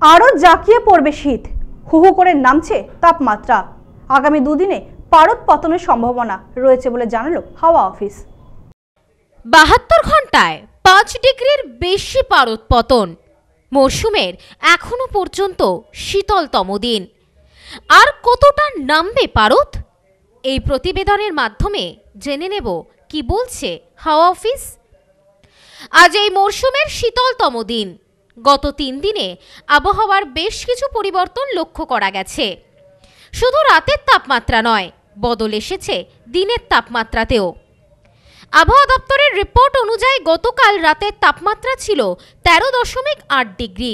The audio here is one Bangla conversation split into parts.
আরও জাঁকিয়ে পড়বে শীত, হু হু করে নামছে তাপমাত্রা। আগামী দুদিনে পারদ পতনের সম্ভাবনা রয়েছে বলে জানালো হাওয়া অফিস। 72 ঘন্টায় 5 ডিগ্রির বেশি পারদ পতন। মৌসুমের এখনো পর্যন্ত শীতলতম দিন। আর কতটা নামবে পারদ? এই প্রতিবেদনের মাধ্যমে জেনে নেব কি বলছে হাওয়া অফিস। আজ এই মরশুমের শীতলতম দিন। গত 3 দিনে আবহাওয়ার বেশ কিছু পরিবর্তন লক্ষ্য করা গেছে। শুধু রাতের তাপমাত্রা নয়, বদল এসেছে দিনের তাপমাত্রাতেও। আবহাওয়া দপ্তরের রিপোর্ট অনুযায়ী গতকাল রাতের তাপমাত্রা ছিল 13.8 ডিগ্রি।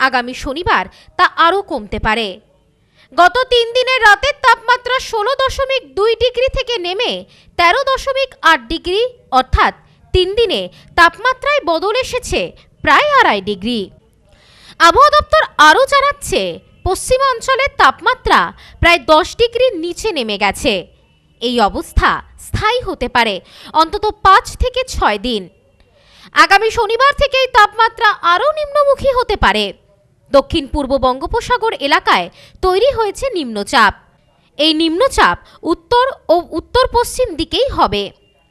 আগামী শনিবার তা আরও কমতে পারে। গত 3 দিনের রাতের তাপমাত্রা 16.2 ডিগ্রি থেকে নেমে 13.8 ডিগ্রি, অর্থাৎ 3 দিনে তাপমাত্রায় বদল এসেছে প্রায় 2.5 ডিগ্রি। আবহাওয়া দপ্তর আরও জানাচ্ছে, পশ্চিমাঞ্চলের তাপমাত্রা প্রায় 10 ডিগ্রির নিচে নেমে গেছে। এই অবস্থা স্থায়ী হতে পারে অন্তত 5 থেকে 6 দিন। আগামী শনিবার থেকেই তাপমাত্রা আরও নিম্নমুখী হতে পারে। দক্ষিণ পূর্ব বঙ্গোপসাগর এলাকায় তৈরি হয়েছে নিম্নচাপ। এই নিম্নচাপ উত্তর ও উত্তর পশ্চিম দিকেই হবে।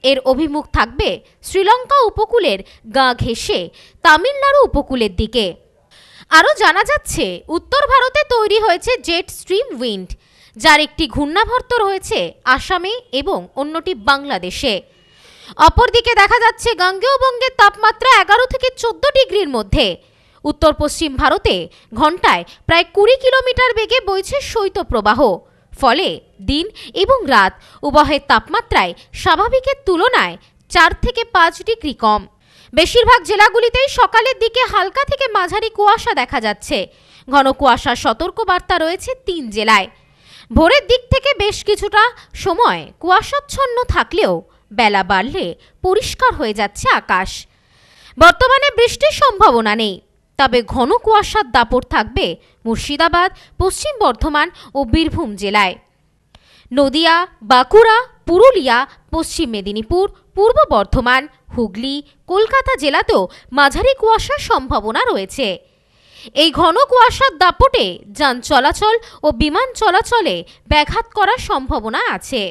এর অভিমুখ থাকবে শ্রীলঙ্কা উপকূলের গা ঘেঁষে তামিলনাড়ু উপকূলের দিকে। আরও জানা যাচ্ছে, উত্তর ভারতে তৈরি হয়েছে জেট স্ট্রিম উইন্ড, যার একটি ঘূর্ণাবর্ত রয়েছে আসামে এবং অন্যটি বাংলাদেশে। অপরদিকে দেখা যাচ্ছে গাঙ্গেয় বঙ্গের তাপমাত্রা 11 থেকে 14 ডিগ্রির মধ্যে। উত্তর পশ্চিম ভারতে ঘন্টায় প্রায় 20 কিলোমিটার বেগে বইছে শৈত্যপ্রবাহ। ফলে দিন এবং রাত উভয়ের তাপমাত্রায় স্বাভাবিকের তুলনায় 4 থেকে 5 ডিগ্রি কম। বেশিরভাগ জেলাগুলিতেই সকালের দিকে হালকা থেকে মাঝারি কুয়াশা দেখা যাচ্ছে। ঘন কুয়াশার সতর্কবার্তা রয়েছে 3 জেলায়। ভোরের দিক থেকে বেশ কিছুটা সময় কুয়াশাচ্ছন্ন থাকলেও বেলা বাড়লে পরিষ্কার হয়ে যাচ্ছে আকাশ। বর্তমানে বৃষ্টির সম্ভাবনা নেই, তবে ঘন কুয়াশার দাপট থাকবে মুর্শিদাবাদ, পশ্চিম বর্ধমান ও বীরভূম জেলায়। নদিয়া, বাঁকুড়া, পুরুলিয়া, পশ্চিম মেদিনীপুর, পূর্ব বর্ধমান, হুগলি, কলকাতা জেলাতেও মাঝারি কুয়াশার সম্ভাবনা রয়েছে। এই ঘন কুয়াশার দাপটে যান চলাচল ও বিমান চলাচলে ব্যাঘাত করার সম্ভাবনা আছে।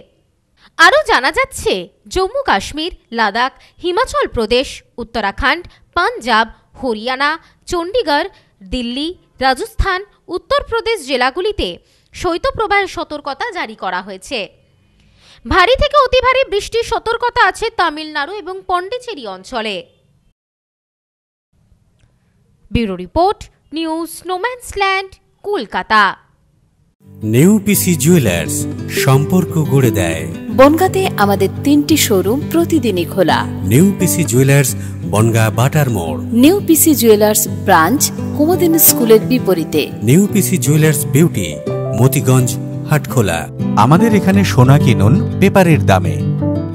আরও জানা যাচ্ছে, জম্মু কাশ্মীর, লাদাখ, হিমাচল প্রদেশ, উত্তরাখণ্ড, পাঞ্জাব, হরিয়ানা, চণ্ডীগড়, দিল্লি, রাজস্থান, উত্তরপ্রদেশ জেলাগুলিতে শৈত্যপ্রবাহের সতর্কতা জারি করা হয়েছে। ভারী থেকে অতি ভারী বৃষ্টির সতর্কতা আছে তামিলনাড়ু এবং পন্ডিচেরি অঞ্চলে। Bureau report, news no man's land, Kolkata. New PC jewellers, সম্পর্ক গড়ে দেয়। বনগাঁতে আমাদের 3টি শোরুম প্রতিদিনই খোলা। নিউ পিসি জুয়েলার্স, বনগাঁ বাটার মোড়। নিউ পিসি জুয়েলার্স ব্রাঞ্চ, কুমদিন স্কুলের বিপরীতে। New PC jewellers beauty, Motiganj, Hatkhola. আমাদের এখানে সোনা কিনুন পেপারের দামে।